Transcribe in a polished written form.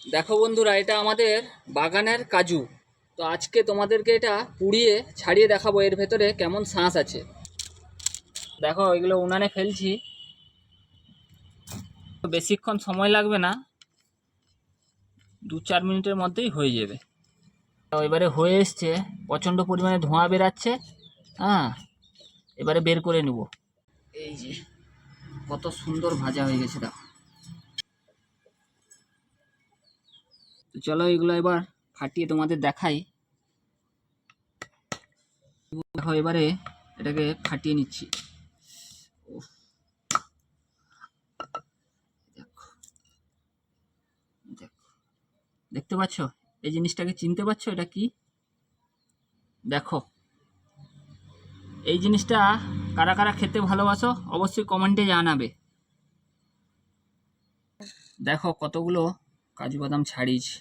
দেখো বন্ধুরা, এটা আমাদের বাগানের কাজু। তো আজকে তোমাদেরকে এটা পুড়িয়ে ছাড়িয়ে দেখাবো এর ভেতরে কেমন শাঁস আছে। দেখো এগুলো উনানে ফেলছি, বেশিক্ষণ সময় লাগবে না, 2-4 মিনিটের মধ্যেই হয়ে যাবে। তো এবারে হয়ে এসছে, প্রচণ্ড পরিমাণে ধোঁয়া বেরাচ্ছে। হ্যাঁ, এবারে বের করে নেব। এই যে কত সুন্দর ভাজা হয়ে গেছে দেখো। তো চলো এগুলো এবার ফাটিয়ে তোমাদের দেখাই। দেখো এবারে এটাকে ফাটিয়ে নিচ্ছি। উফ, দেখো দেখো, দেখতে পাচ্ছ? এই জিনিসটাকে চিনতে পারছো? এটা কি? দেখো, এই জিনিসটা কারা কারা খেতে ভালোবাসো অবশ্যই কমেন্টে জানাবে। দেখো কতগুলো কাজু বাদাম ছাড়িয়েছি।